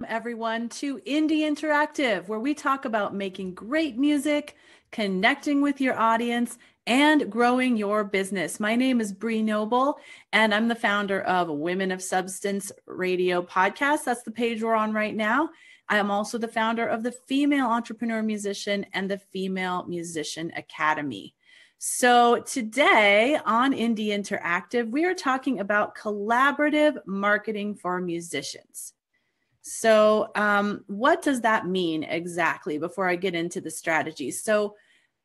Everyone to Indie Interactive, where we talk about making great music, connecting with your audience, and growing your business. My name is Bree Noble, and I'm the founder of Women of Substance Radio podcast. That's the page we're on right now. I am also the founder of the Female Entrepreneur Musician and the Female Musician Academy. So today on Indie Interactive, we are talking about collaborative marketing for musicians. So what does that mean exactly before I get into the strategies? So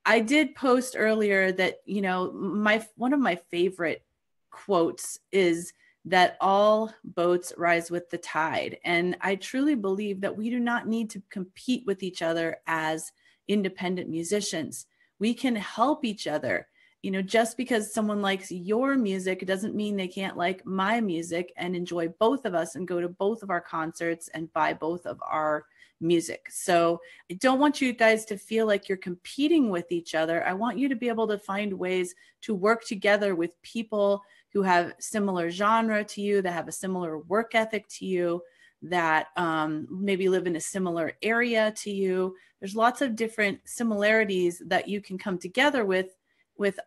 I did post earlier that, one of my favorite quotes is that all boats rise with the tide. And I truly believe that we do not need to compete with each other as independent musicians. We can help each other. Just because someone likes your music doesn't mean they can't like my music and enjoy both of us and go to both of our concerts and buy both of our music. So I don't want you guys to feel like you're competing with each other. I want you to be able to find ways to work together with people who have similar genre to you, that have a similar work ethic to you, that maybe live in a similar area to you. There's lots of different similarities that you can come together with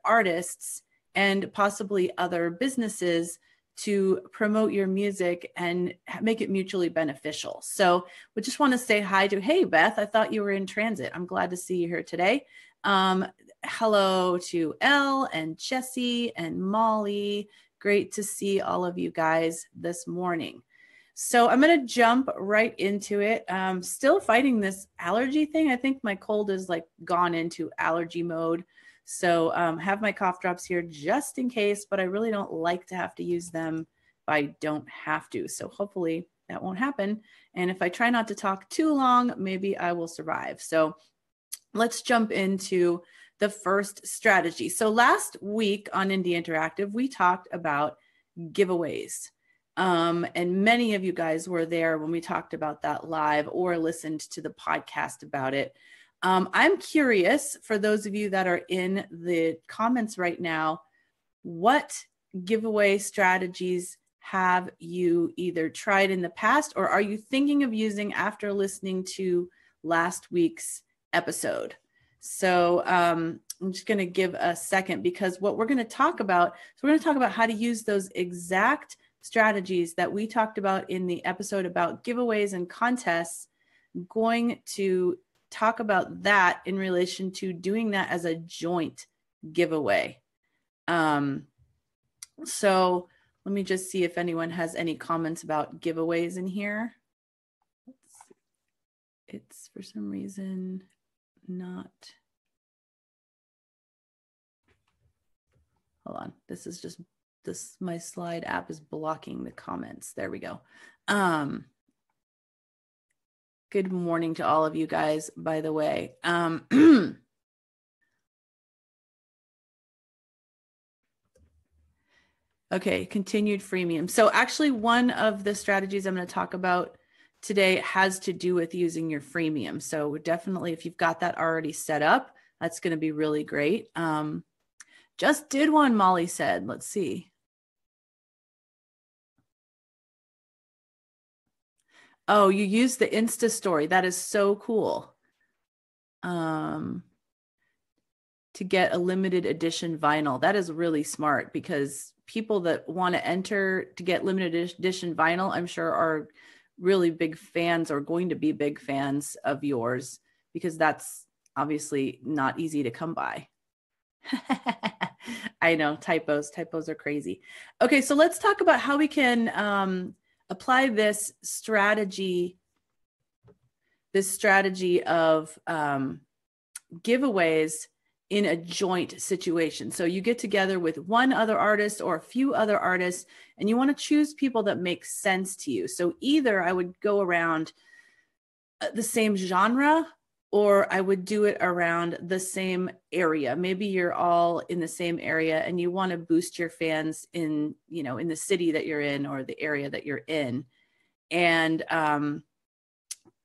artists and possibly other businesses to promote your music and make it mutually beneficial. So we just want to say hi to, hey, Beth, I thought you were in transit. I'm glad to see you here today. Hello to Elle and Jesse and Molly. Great to see all of you guys this morning. So I'm going to jump right into it. Still fighting this allergy thing. I think my cold is gone into allergy mode. So have my cough drops here just in case, but I really don't like to have to use them if I don't have to. So hopefully that won't happen. And if I try not to talk too long, maybe I will survive. So let's jump into the first strategy. So last week on Indie Interactive, we talked about giveaways. And many of you guys were there when we talked about that live or listened to the podcast about it. I'm curious, for those of you that are in the comments right now, what giveaway strategies have you either tried in the past or are you thinking of using after listening to last week's episode? So I'm just going to give a second, because what we're going to talk about, we're going to talk about how to use those exact strategies that we talked about in the episode about giveaways and contests. I'm going to talk about that in relation to doing that as a joint giveaway. So let me just see if anyone has any comments about giveaways in here. It's for some reason not. Hold on. This is just my slide app is blocking the comments. There we go. Good morning to all of you guys, by the way. Okay, continued freemium. So actually one of the strategies I'm going to talk about today has to do with using your freemium. So definitely, if you've got that already set up, that's going to be really great. Just did one, Molly said. Let's see. Oh, you use the Insta story. That is so cool. To get a limited edition vinyl. That is really smart, because people that want to enter to get limited edition vinyl, I'm sure, are really big fans or going to be big fans of yours, because that's obviously not easy to come by. I know, typos are crazy. Okay, so let's talk about how we can apply this strategy of giveaways in a joint situation. So you get together with one other artist or a few other artists, and you want to choose people that make sense to you. So either I would go around the same genre, or I would do it around the same area. Maybe you're all in the same area and you want to boost your fans in, in the city that you're in or the area that you're in. And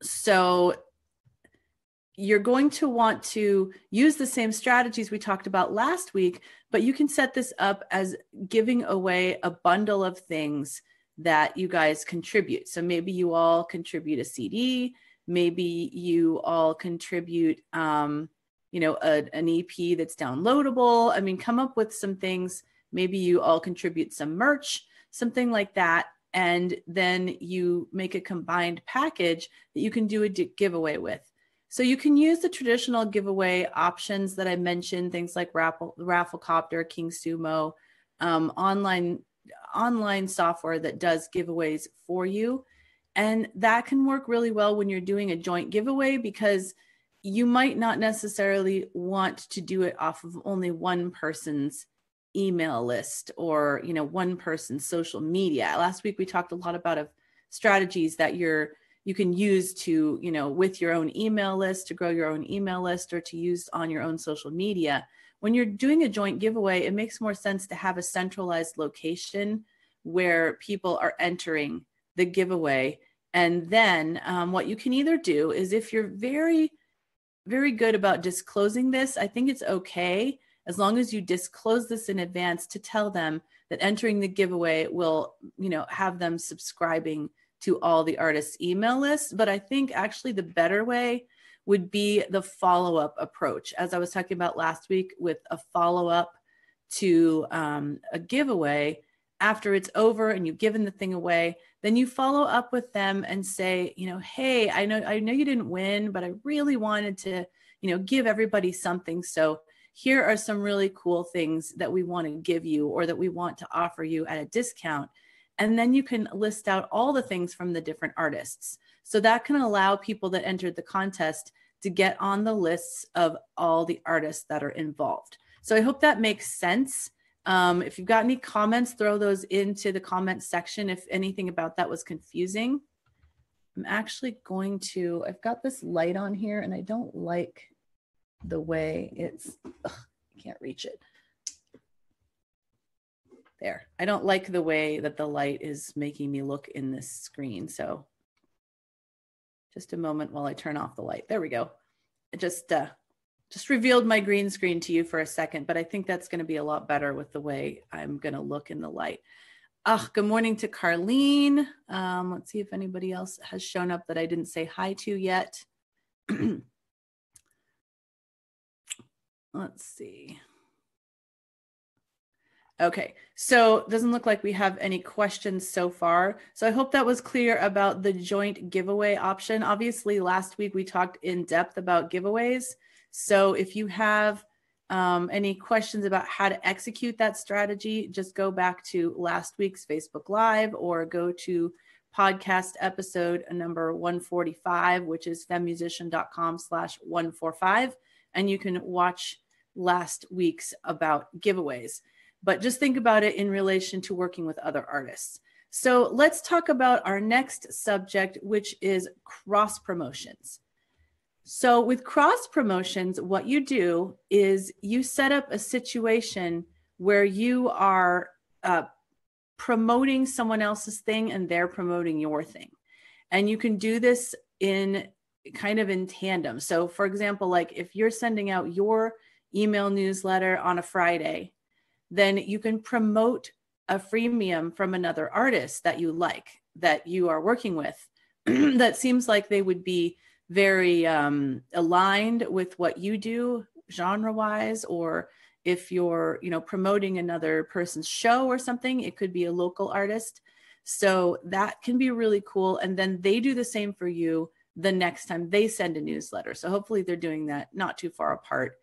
so you're going to want to use the same strategies we talked about last week, but you can set this up as giving away a bundle of things that you guys contribute. So maybe you all contribute a CD, maybe you all contribute, an EP that's downloadable. I mean, come up with some things. Maybe you all contribute some merch, something like that. And then you make a combined package that you can do a giveaway with. So you can use the traditional giveaway options that I mentioned, things like Rafflecopter, King Sumo, online software that does giveaways for you. And that can work really well when you're doing a joint giveaway, because you might not necessarily want to do it off of only one person's email list or, one person's social media. Last week, we talked a lot about strategies that you can use to, with your own email list, to grow your own email list, or to use on your own social media. When you're doing a joint giveaway, it makes more sense to have a centralized location where people are entering the giveaway. And then what you can either do is, if you're very, very good about disclosing this, I think it's okay, as long as you disclose this in advance, to tell them that entering the giveaway will, have them subscribing to all the artists' email lists. But I think actually the better way would be the follow-up approach, as I was talking about last week, with a follow-up to a giveaway. After it's over and you've given the thing away, then you follow up with them and say, hey, I know you didn't win, but I really wanted to, give everybody something. So here are some really cool things that we want to give you, or that we want to offer you at a discount. And then you can list out all the things from the different artists. So that can allow people that entered the contest to get on the lists of all the artists that are involved. So I hope that makes sense. If you've got any comments, throw those into the comment section if anything about that was confusing. I'm actually I've got this light on here and I don't like the way I can't reach it. There. I don't like the way that the light is making me look in this screen. So just a moment while I turn off the light. There we go. It just revealed my green screen to you for a second, but I think that's going to be a lot better with the way I'm going to look in the light. Good morning to Carlene. Let's see if anybody else has shown up that I didn't say hi to yet. Let's see. Okay, so it doesn't look like we have any questions so far. So I hope that was clear about the joint giveaway option. Obviously, last week we talked in depth about giveaways. So if you have any questions about how to execute that strategy, just go back to last week's Facebook Live, or go to podcast episode number 145, which is femmusician.com/145. And you can watch last week's about giveaways. But just think about it in relation to working with other artists. So let's talk about our next subject, which is cross promotions. So with cross promotions, what you do is you set up a situation where you are promoting someone else's thing and they're promoting your thing. And you can do this in tandem. So for example, like if you're sending out your email newsletter on a Friday, then you can promote a freemium from another artist that you like, that you are working with, that seems like they would be very aligned with what you do genre-wise. Or if you're, promoting another person's show or something, it could be a local artist. So that can be really cool. And then they do the same for you the next time they send a newsletter. So hopefully they're doing that not too far apart.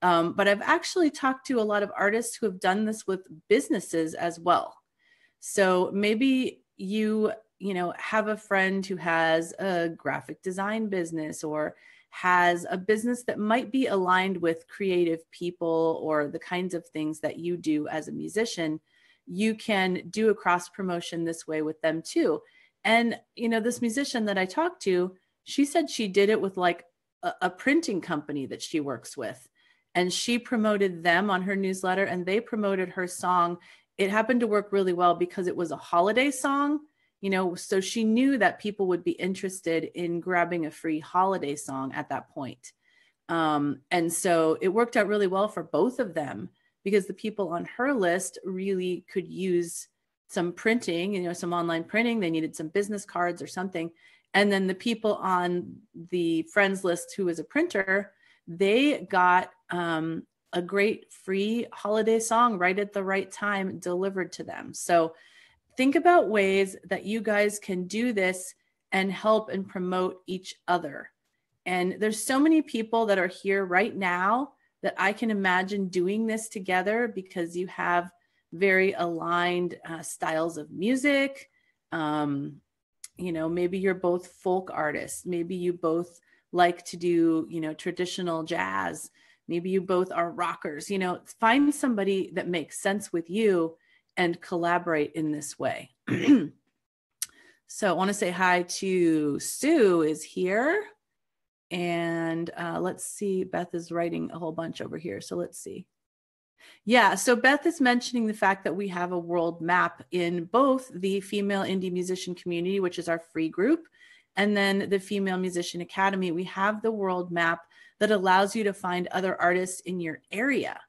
But I've actually talked to a lot of artists who have done this with businesses as well. So maybe you have a friend who has a graphic design business, or has a business that might be aligned with creative people or the kinds of things that you do as a musician. You can do a cross promotion this way with them too. And, this musician that I talked to, she said she did it with like a printing company that she works with. And she promoted them on her newsletter and they promoted her song. It happened to work really well because it was a holiday song, so she knew that people would be interested in grabbing a free holiday song at that point. And so it worked out really well for both of them, because the people on her list really could use some printing, some online printing. They needed some business cards or something. And then the people on the friends list who was a printer, they got a great free holiday song right at the right time delivered to them. So think about ways that you guys can do this and help and promote each other. And there's so many people that are here right now that I can imagine doing this together because you have very aligned styles of music. Maybe you're both folk artists. Maybe you both like to do, traditional jazz. Maybe you both are rockers. Find somebody that makes sense with you and collaborate in this way. So I want to say hi to Sue is here. And let's see, Beth is writing a whole bunch over here. So let's see. Yeah, so Beth is mentioning the fact that we have a world map in both the Female Indie Musician Community, which is our free group, and then the Female Musician Academy. We have the world map that allows you to find other artists in your area.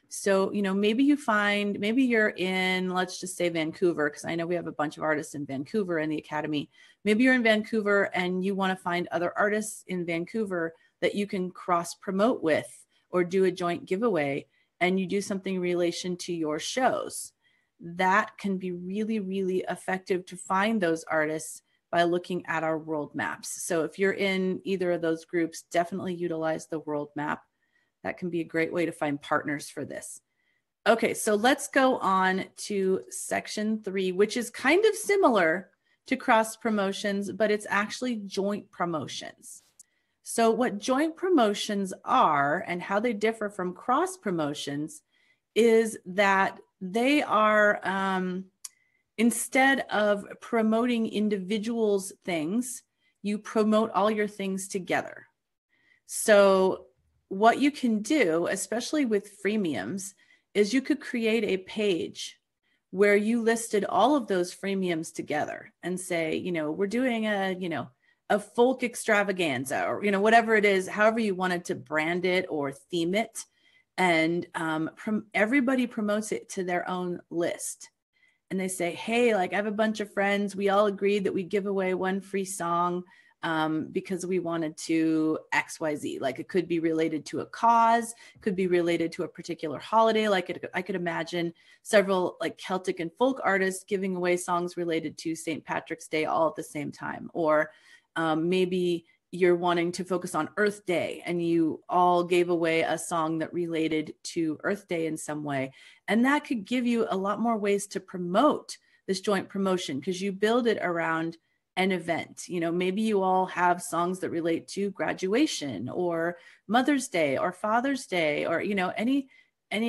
So, maybe you're in, let's just say Vancouver, because I know we have a bunch of artists in Vancouver in the Academy. Maybe you're in Vancouver and you want to find other artists in Vancouver that you can cross promote with or do a joint giveaway, and you do something in relation to your shows. That can be really, really effective to find those artists by looking at our world maps. So if you're in either of those groups, definitely utilize the world map. That can be a great way to find partners for this. Okay, so let's go on to section 3, which is kind of similar to cross promotions, but it's actually joint promotions. So what joint promotions are and how they differ from cross promotions is that they are, instead of promoting individuals' things, you promote all your things together. So what you can do, especially with freemiums, is you could create a page where you listed all of those freemiums together and say, we're doing a folk extravaganza, or, whatever it is, however you wanted to brand it or theme it. And everybody promotes it to their own list. And they say, hey, I have a bunch of friends. We all agreed that we'd give away one free song because we wanted to XYZ. It could be related to a cause, could be related to a particular holiday. I could imagine several Celtic and folk artists giving away songs related to St. Patrick's Day all at the same time. Or maybe you're wanting to focus on Earth Day and you all gave away a song that related to Earth Day in some way. And that could give you a lot more ways to promote this joint promotion because you build it around an event. Maybe you all have songs that relate to graduation or Mother's Day or Father's Day or, any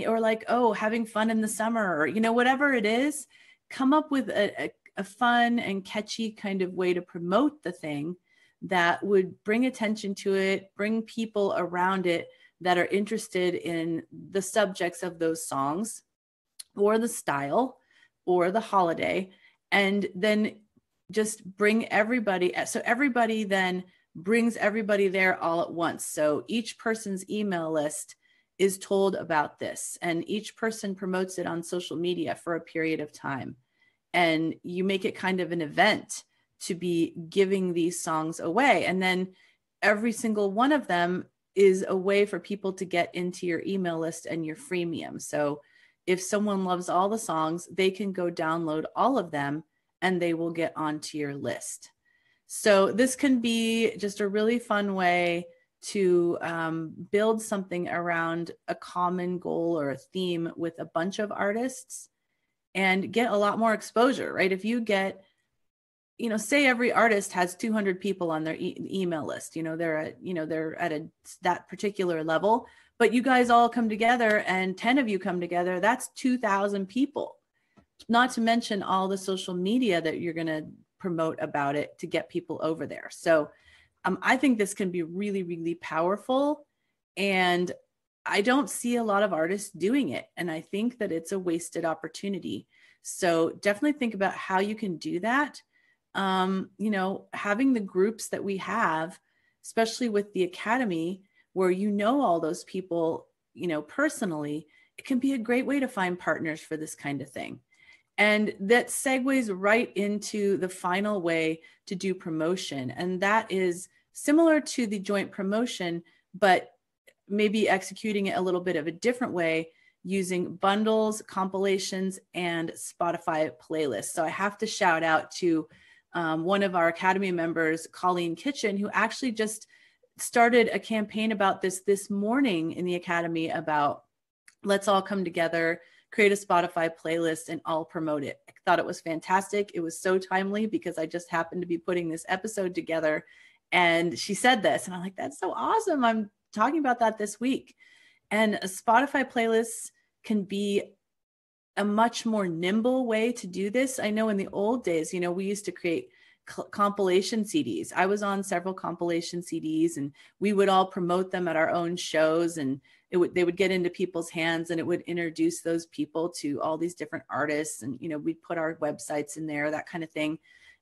or having fun in the summer or, whatever it is. Come up with a fun and catchy kind of way to promote the thing that would bring attention to it, bring people around it that are interested in the subjects of those songs or the style or the holiday, and then just bring everybody. So everybody then brings everybody there all at once. So each person's email list is told about this, and each person promotes it on social media for a period of time. And you make it kind of an event to be giving these songs away. And then every single one of them is a way for people to get into your email list and your freemium. So if someone loves all the songs, they can go download all of them and they will get onto your list. So this can be just a really fun way to build something around a common goal or a theme with a bunch of artists and get a lot more exposure, right? If you get, say every artist has 200 people on their email list, they're at that particular level, but you guys all come together and 10 of you come together, that's 2,000 people. Not to mention all the social media that you're going to promote about it to get people over there. So I think this can be really, really powerful. And I don't see a lot of artists doing it. And I think that it's a wasted opportunity. So definitely think about how you can do that. Having the groups that we have, especially with the Academy, where all those people, personally, it can be a great way to find partners for this kind of thing. And that segues right into the final way to do promotion. And that is similar to the joint promotion, but maybe executing it a little bit of a different way using bundles, compilations, and Spotify playlists. So I have to shout out to one of our Academy members, Colleen Kitchen, who actually just started a campaign about this morning in the Academy about let's all come together, create a Spotify playlist, and I'll promote it. I thought it was fantastic. It was so timely because I just happened to be putting this episode together. And she said this, and I'm like, that's so awesome. I'm talking about that this week. And a Spotify playlist can be a much more nimble way to do this. I know in the old days, we used to create compilation CDs. I was on several compilation CDs, and we would all promote them at our own shows, and they would get into people's hands, and it would introduce those people to all these different artists. And, we'd put our websites in there, that kind of thing.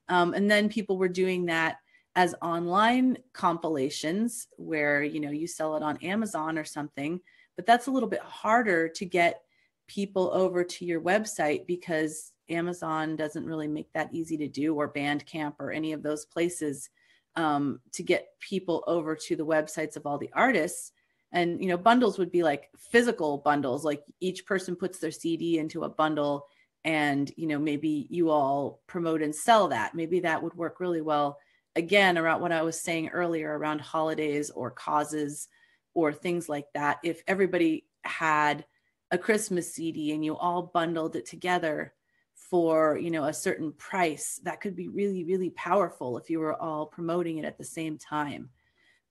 And then people were doing that as online compilations where, you sell it on Amazon or something, but that's a little bit harder to get people over to your website because Amazon doesn't really make that easy to do, or Bandcamp or any of those places, to get people over to the websites of all the artists. And, bundles would be like physical bundles, like each person puts their CD into a bundle and, maybe you all promote and sell that. Maybe that would work really well. Again, around what I was saying earlier around holidays or causes or things like that. If everybody had a Christmas CD and you all bundled it together for, a certain price, that could be really, really powerful if you were all promoting it at the same time.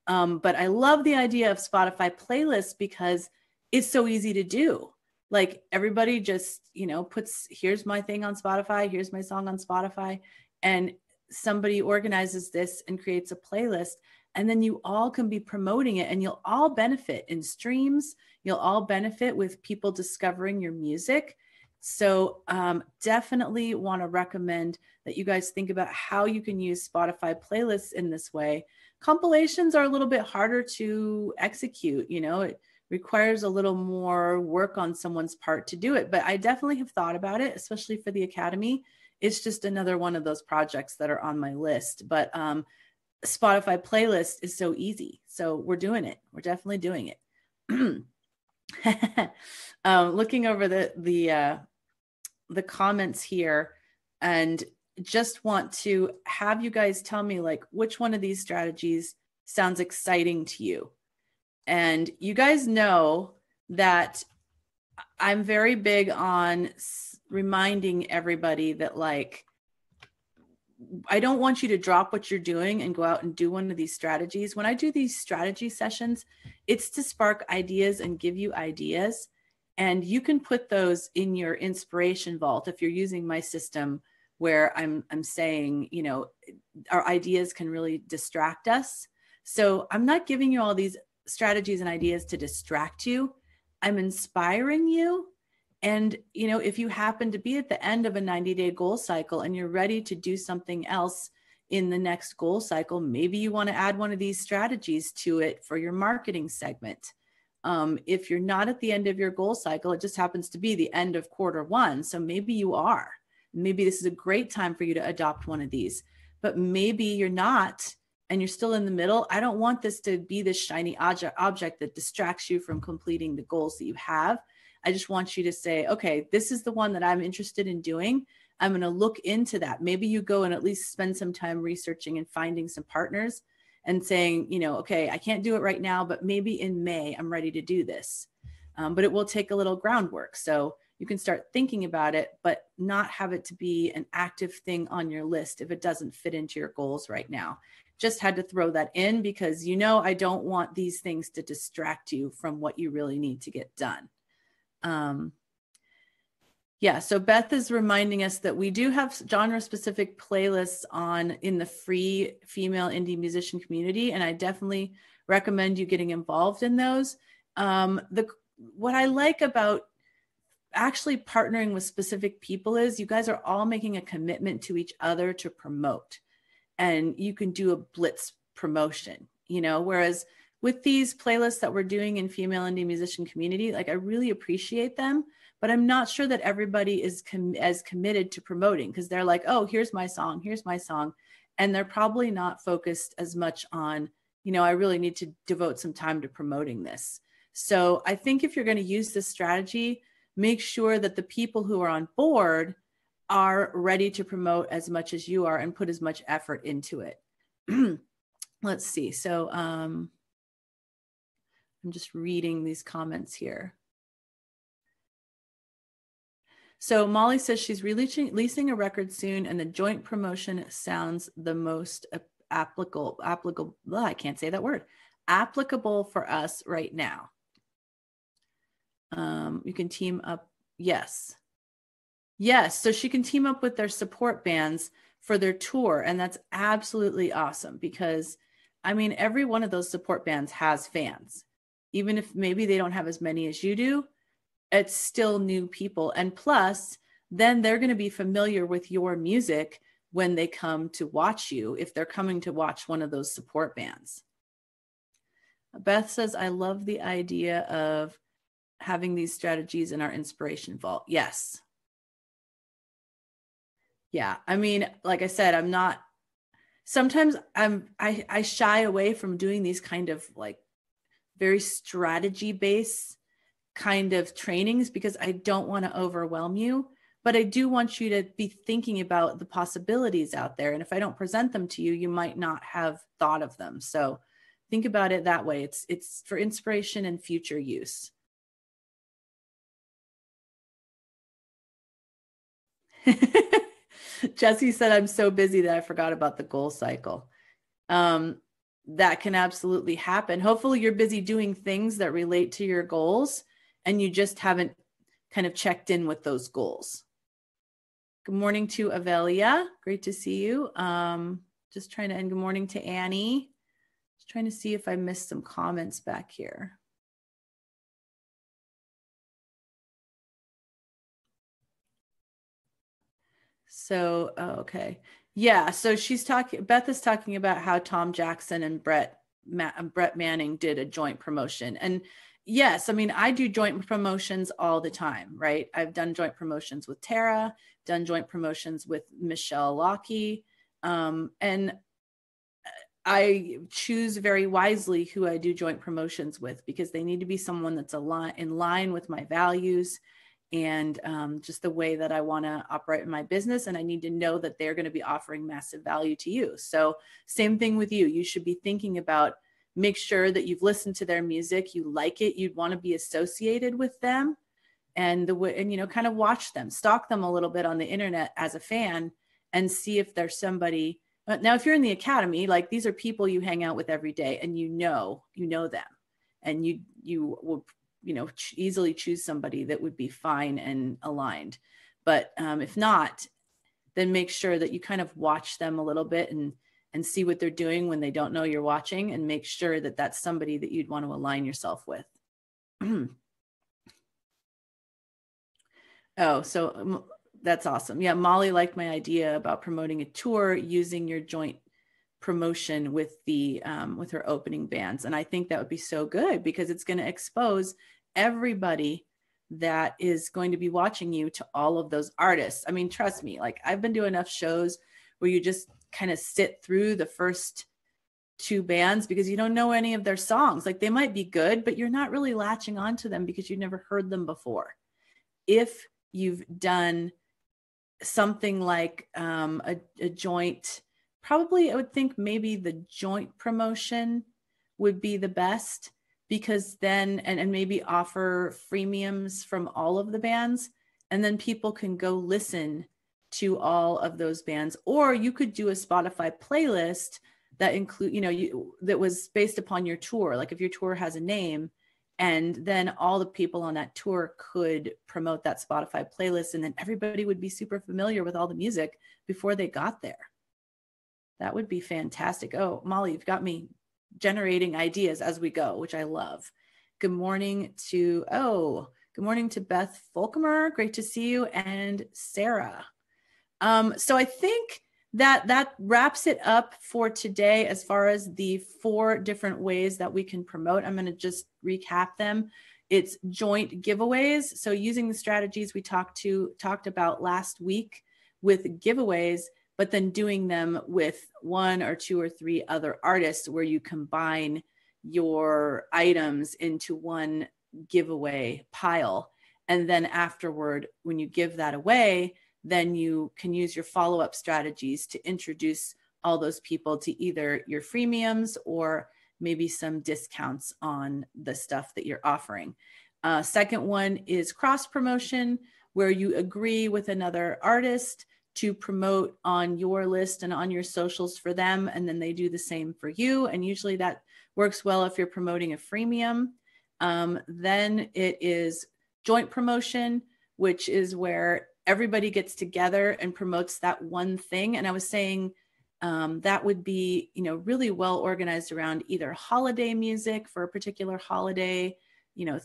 But I love the idea of Spotify playlists because it's so easy to do. Like everybody just, puts, here's my thing on Spotify, here's my song on Spotify, and somebody organizes this and creates a playlist, and then you all can be promoting it, and you'll all benefit in streams. You'll all benefit with people discovering your music. So definitely want to recommend that you guys think about how you can use Spotify playlists in this way. Compilations are a little bit harder to execute. It requires a little more work on someone's part to do it, but I definitely have thought about it, especially for the Academy. It's just another one of those projects that are on my list. But Spotify playlist is so easy. So we're doing it. We're definitely doing it. Looking over the comments here, and just want to have you guys tell me like which one of these strategies sounds exciting to you. And you guys know that I'm very big on reminding everybody that like, I don't want you to drop what you're doing and go out and do one of these strategies. When I do these strategy sessions, it's to spark ideas and give you ideas. And you can put those in your inspiration vault if you're using my system where I'm saying, our ideas can really distract us. So I'm not giving you all these strategies and ideas to distract you. I'm inspiring you. And, if you happen to be at the end of a 90-day goal cycle and you're ready to do something else in the next goal cycle, maybe you want to add one of these strategies to it for your marketing segment. If you're not at the end of your goal cycle, it just happens to be the end of Q1. So maybe you are. Maybe this is a great time for you to adopt one of these, but maybe you're not and you're still in the middle. I don't want this to be this shiny object that distracts you from completing the goals that you have. I just want you to say, okay, this is the one that I'm interested in doing. I'm going to look into that. Maybe you go and at least spend some time researching and finding some partners and saying, okay, I can't do it right now, but maybe in May, I'm ready to do this. But it will take a little groundwork. So you can start thinking about it, but not have it to be an active thing on your list if it doesn't fit into your goals right now. Just had to throw that in because, I don't want these things to distract you from what you really need to get done. So Beth is reminding us that we do have genre-specific playlists in the free female indie musician community, and I definitely recommend you getting involved in those. What I like about actually partnering with specific people is you guys are all making a commitment to each other to promote, and you can do a blitz promotion, whereas with these playlists that we're doing in female indie musician community, like I really appreciate them, but I'm not sure that everybody is as committed to promoting, because they're like, oh, here's my song. And they're probably not focused as much on, I really need to devote some time to promoting this. So I think if you're going to use this strategy, make sure that the people who are on board are ready to promote as much as you are and put as much effort into it. Let's see. So I'm just reading these comments here. So Molly says she's releasing a record soon, and the joint promotion sounds the most applicable. I can't say that word. Applicable for us right now. You can team up. Yes. So she can team up with their support bands for their tour. And that's absolutely awesome, because I mean, every one of those support bands has fans, even if maybe they don't have as many as you do. It's still new people. And plus, then they're going to be familiar with your music when they come to watch you, if they're coming to watch one of those support bands. Beth says, I love the idea of having these strategies in our inspiration vault. Yes. Yeah. I mean, like I said, sometimes I shy away from doing these kind of like very strategy based kind of trainings, because I don't want to overwhelm you, but I do want you to be thinking about the possibilities out there. And if I don't present them to you, you might not have thought of them. So think about it that way. It's for inspiration and future use. Jesse said, I'm so busy that I forgot about the goal cycle. That can absolutely happen. Hopefully you're busy doing things that relate to your goals, and you just haven't kind of checked in with those goals. Good morning to Avelia. Great to see you. Just trying to, and good morning to Annie. Just trying to see if I missed some comments back here. So, okay. Yeah. So Beth is talking about how Tom Jackson and Brett Manning did a joint promotion. And yes, I mean, I do joint promotions all the time, right? I've done joint promotions with Tara, done joint promotions with Michelle Lockie. And I choose very wisely who I do joint promotions with, because they need to be someone that's in line with my values and just the way that I want to operate in my business. And I need to know that they're going to be offering massive value to you. So same thing with you. You should be thinking about, make sure that you've listened to their music, you like it, you'd want to be associated with them, and kind of watch them, stalk them a little bit on the internet as a fan, and see if there's somebody. Now, if you're in the academy, like these are people you hang out with every day, and you know them, and you will easily choose somebody that would be fine and aligned. But if not, then make sure that you kind of watch them a little bit and see what they're doing when they don't know you're watching, and make sure that that's somebody that you'd want to align yourself with. Oh, so that's awesome. Yeah, Molly liked my idea about promoting a tour using your joint promotion with with her opening bands. And I think that would be so good, because it's going to expose everybody that is going to be watching you to all of those artists. I mean, trust me, like I've been doing enough shows where you just kind of sit through the first two bands because you don't know any of their songs. Like they might be good, but you're not really latching onto them because you've never heard them before. If you've done something like a joint, probably I would think maybe the joint promotion would be the best, because then, and maybe offer freemiums from all of the bands, and then people can go listen to all of those bands. Or you could do a Spotify playlist that that was based upon your tour. Like if your tour has a name, and then all the people on that tour could promote that Spotify playlist, and then everybody would be super familiar with all the music before they got there. That would be fantastic. Oh, Molly, you've got me generating ideas as we go, which I love. Good morning to Beth Folkemer. Great to see you. And Sarah. So I think that wraps it up for today as far as the 4 different ways that we can promote. I'm going to just recap them. It's joint giveaways. So using the strategies we talked about last week with giveaways, but then doing them with 1 or 2 or 3 other artists where you combine your items into one giveaway pile. And then afterward, when you give that away, then you can use your follow-up strategies to introduce all those people to either your freemiums or maybe some discounts on the stuff that you're offering. Second one is cross promotion, where you agree with another artist to promote on your list and on your socials for them, and then they do the same for you. And usually that works well if you're promoting a freemium. Then it is joint promotion, which is where everybody gets together and promotes that one thing. And I was saying that would be, really well organized around either holiday music for a particular holiday,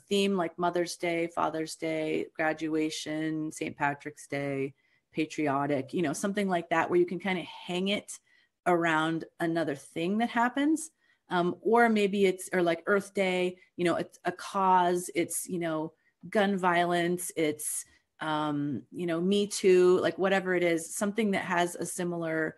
theme like Mother's Day, Father's Day, graduation, St. Patrick's Day, patriotic, something like that, where you can kind of hang it around another thing that happens. Or maybe or like Earth Day, it's a cause, it's, gun violence, it's, Me Too, like whatever it is, something that has a similar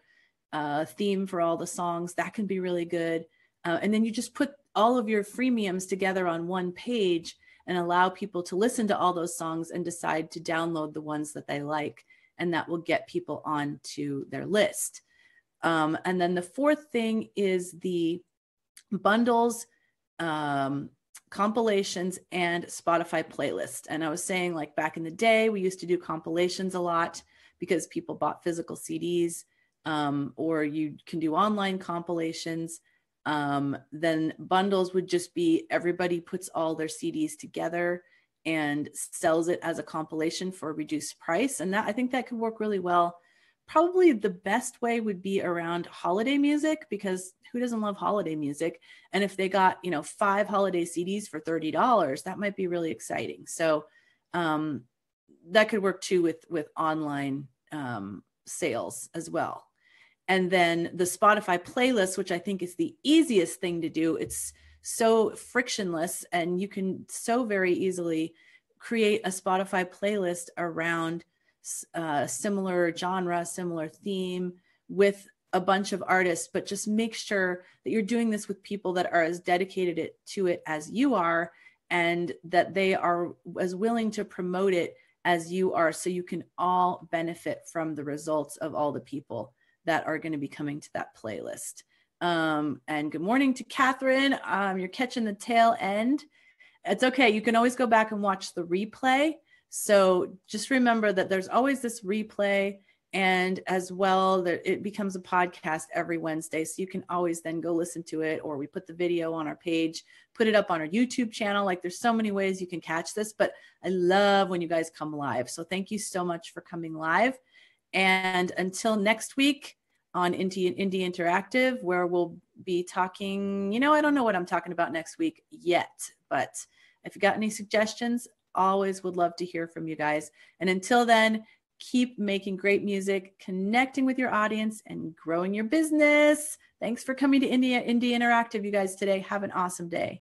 theme for all the songs, that can be really good. And then you just put all of your freemiums together on one page and allow people to listen to all those songs and decide to download the ones that they like. And that will get people onto their list. And then the 4th thing is the bundles, compilations, and Spotify playlist. And I was saying, like back in the day, we used to do compilations a lot because people bought physical CDs, or you can do online compilations. Then bundles would just be everybody puts all their CDs together and sells it as a compilation for a reduced price. And I think that could work really well. Probably the best way would be around holiday music, because who doesn't love holiday music? And if they got, 5 holiday CDs for $30, that might be really exciting. So that could work too with online sales as well. And then the Spotify playlist, which I think is the easiest thing to do. It's so frictionless, and you can so very easily create a Spotify playlist around similar genre, similar theme with a bunch of artists, but just make sure that you're doing this with people that are as dedicated to it as you are, and that they are as willing to promote it as you are, so you can all benefit from the results of all the people that are going to be coming to that playlist. And good morning to Catherine. You're catching the tail end. It's okay. You can always go back and watch the replay. So just remember that there's always this replay, and as well, it becomes a podcast every Wednesday. So you can always then go listen to it, or we put the video on our page, put it up on our YouTube channel. Like there's so many ways you can catch this, but I love when you guys come live. So thank you so much for coming live. And until next week on Indie Interactive, where we'll be talking, I don't know what I'm talking about next week yet, but if you got any suggestions, always would love to hear from you guys. And until then, keep making great music, connecting with your audience, and growing your business. Thanks for coming to Indie Interactive, you guys, today. Have an awesome day.